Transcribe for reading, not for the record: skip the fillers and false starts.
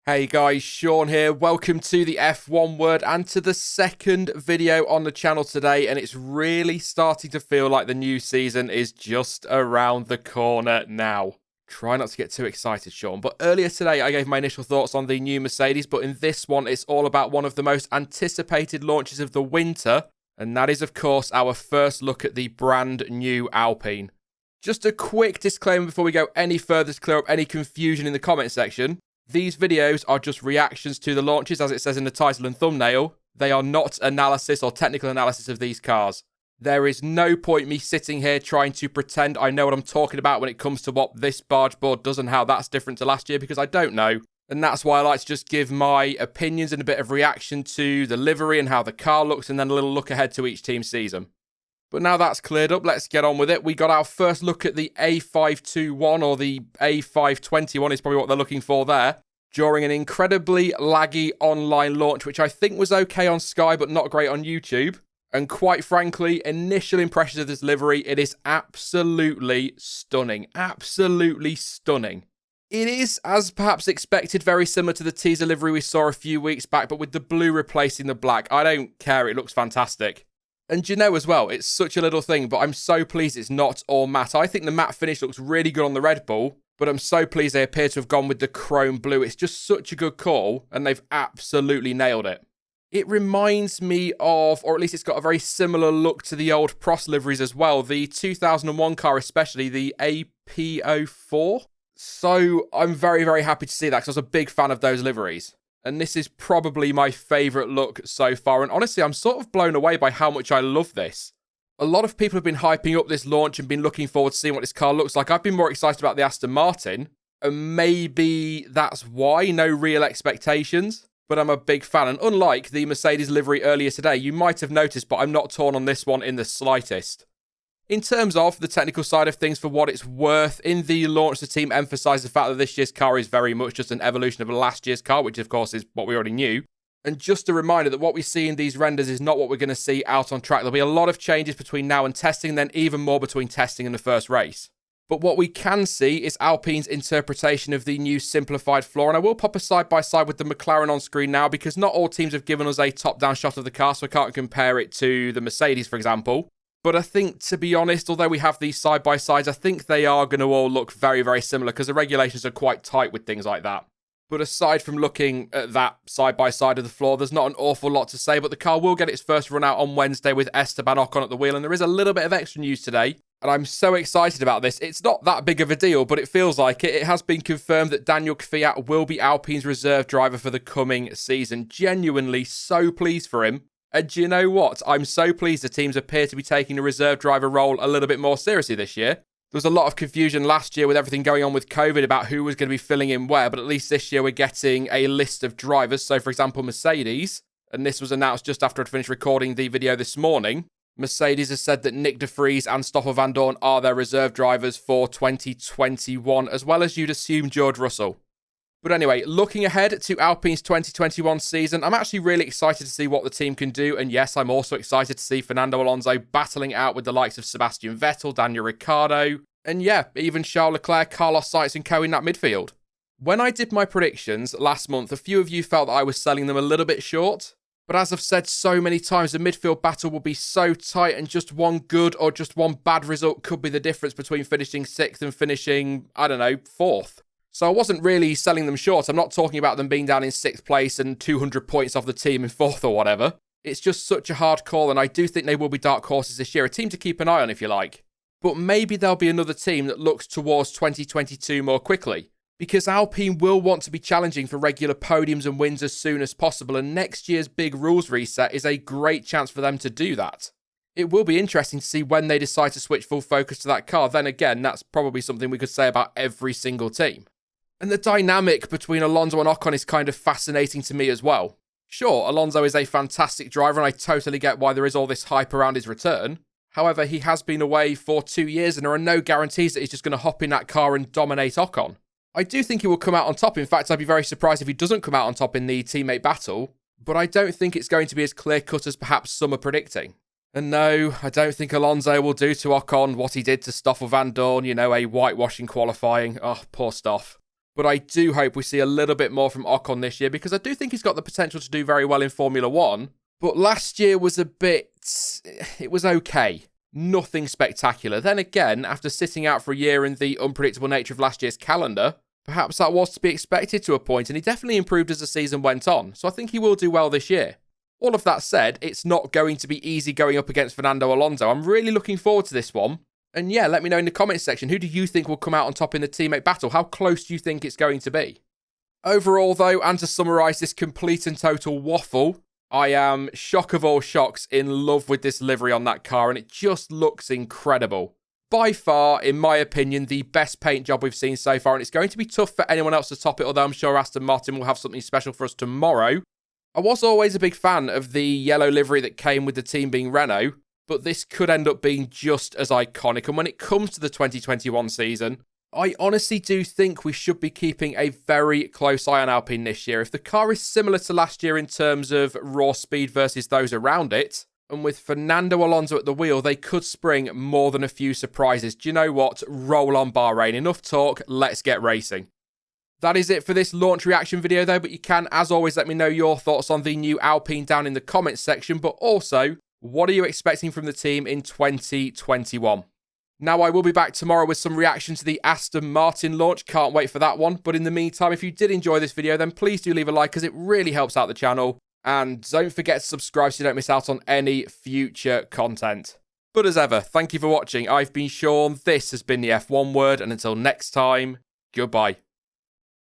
Hey guys, Sean here. Welcome to the F1 Word and to the second video on the channel today, and it's really starting to feel like the new season is just around the corner now. Try not to get too excited, Sean, but earlier today I gave my initial thoughts on the new Mercedes, but in this one it's all about one of the most anticipated launches of the winter, and that is of course our first look at the brand new Alpine. Just a quick disclaimer before we go any further to clear up any confusion in the comment section. These videos are just reactions to the launches, as it says in the title and thumbnail. They are not analysis or technical analysis of these cars. There is no point me sitting here trying to pretend I know what I'm talking about when it comes to what this barge board does and how that's different to last year, because I don't know. And that's why I like to just give my opinions and a bit of reaction to the livery and how the car looks, and then a little look ahead to each team's season. But now that's cleared up, let's get on with it. We got our first look at the A521, or the A521 is probably what they're looking for there, during an incredibly laggy online launch, which I think was okay on Sky, but not great on YouTube. And quite frankly, initial impressions of this livery, it is absolutely stunning. Absolutely stunning. It is, as perhaps expected, very similar to the teaser livery we saw a few weeks back, but with the blue replacing the black. I don't care, it looks fantastic. And you know as well, it's such a little thing, but I'm so pleased it's not all matte. I think the matte finish looks really good on the Red Bull, but I'm so pleased they appear to have gone with the chrome blue. It's just such a good call, and they've absolutely nailed it. It reminds me of, or at least it's got a very similar look to the old Prost liveries as well, the 2001 car especially, the AP04. So I'm very, very happy to see that, because I was a big fan of those liveries. And this is probably my favourite look so far. And honestly, I'm sort of blown away by how much I love this. A lot of people have been hyping up this launch and been looking forward to seeing what this car looks like. I've been more excited about the Aston Martin. And maybe that's why, no real expectations. But I'm a big fan. And unlike the Mercedes livery earlier today, you might have noticed, but I'm not torn on this one in the slightest. In terms of the technical side of things, for what it's worth, in the launch, the team emphasised the fact that this year's car is very much just an evolution of last year's car, which of course is what we already knew. And just a reminder that what we see in these renders is not what we're going to see out on track. There'll be a lot of changes between now and testing, and then even more between testing and the first race. But what we can see is Alpine's interpretation of the new simplified floor. And I will pop a side-by-side with the McLaren on screen now, because not all teams have given us a top-down shot of the car, so I can't compare it to the Mercedes, for example. But I think, to be honest, although we have these side-by-sides, I think they are going to all look very, very similar, because the regulations are quite tight with things like that. But aside from looking at that side-by-side of the floor, there's not an awful lot to say, but the car will get its first run out on Wednesday with Esteban Ocon at the wheel, and there is a little bit of extra news today, and I'm so excited about this. It's not that big of a deal, but it feels like it. It has been confirmed that Daniel Kvyat will be Alpine's reserve driver for the coming season. Genuinely so pleased for him. And do you know what? I'm so pleased the teams appear to be taking the reserve driver role a little bit more seriously this year. There was a lot of confusion last year with everything going on with COVID about who was going to be filling in where, but at least this year we're getting a list of drivers. So, for example, Mercedes, and this was announced just after I'd finished recording the video this morning, Mercedes has said that Nick de Vries and Stoffel van Dorn are their reserve drivers for 2021, as well as you'd assume George Russell. But anyway, looking ahead to Alpine's 2021 season, I'm actually really excited to see what the team can do. And yes, I'm also excited to see Fernando Alonso battling out with the likes of Sebastian Vettel, Daniel Ricciardo, and yeah, even Charles Leclerc, Carlos Sainz and co in that midfield. When I did my predictions last month, a few of you felt that I was selling them a little bit short. But as I've said so many times, the midfield battle will be so tight, and just one good or just one bad result could be the difference between finishing 6th and finishing, I don't know, 4th. So I wasn't really selling them short. I'm not talking about them being down in 6th place and 200 points off the team in 4th or whatever. It's just such a hard call, and I do think they will be dark horses this year. A team to keep an eye on, if you like. But maybe there'll be another team that looks towards 2022 more quickly. Because Alpine will want to be challenging for regular podiums and wins as soon as possible, and next year's big rules reset is a great chance for them to do that. It will be interesting to see when they decide to switch full focus to that car. Then again, that's probably something we could say about every single team. And the dynamic between Alonso and Ocon is kind of fascinating to me as well. Sure, Alonso is a fantastic driver, and I totally get why there is all this hype around his return. However, he has been away for 2 years, and there are no guarantees that he's just going to hop in that car and dominate Ocon. I do think he will come out on top. In fact, I'd be very surprised if he doesn't come out on top in the teammate battle. But I don't think it's going to be as clear-cut as perhaps some are predicting. And no, I don't think Alonso will do to Ocon what he did to Stoffel van Dorn, a whitewashing qualifying. Oh, poor Stoff. But I do hope we see a little bit more from Ocon this year, because I do think he's got the potential to do very well in Formula One. But last year was it was okay. Nothing spectacular. Then again, after sitting out for a year in the unpredictable nature of last year's calendar, perhaps that was to be expected to a point, and he definitely improved as the season went on. So I think he will do well this year. All of that said, it's not going to be easy going up against Fernando Alonso. I'm really looking forward to this one. And yeah, let me know in the comments section, who do you think will come out on top in the teammate battle? How close do you think it's going to be? Overall though, and to summarise this complete and total waffle, I am, shock of all shocks, in love with this livery on that car, and it just looks incredible. By far, in my opinion, the best paint job we've seen so far, and it's going to be tough for anyone else to top it, although I'm sure Aston Martin will have something special for us tomorrow. I was always a big fan of the yellow livery that came with the team being Renault, but this could end up being just as iconic, and when it comes to the 2021 season, I honestly do think we should be keeping a very close eye on Alpine this year. If the car is similar to last year in terms of raw speed versus those around it, and with Fernando Alonso at the wheel, they could spring more than a few surprises. Do you know what? Roll on, Bahrain. Enough talk, let's get racing. That is it for this launch reaction video though, but you can, as always, let me know your thoughts on the new Alpine down in the comments section, but also, what are you expecting from the team in 2021? Now, I will be back tomorrow with some reaction to the Aston Martin launch. Can't wait for that one. But in the meantime, if you did enjoy this video, then please do leave a like, because it really helps out the channel. And don't forget to subscribe so you don't miss out on any future content. But as ever, thank you for watching. I've been Sean. This has been the F1 Word. And until next time, goodbye.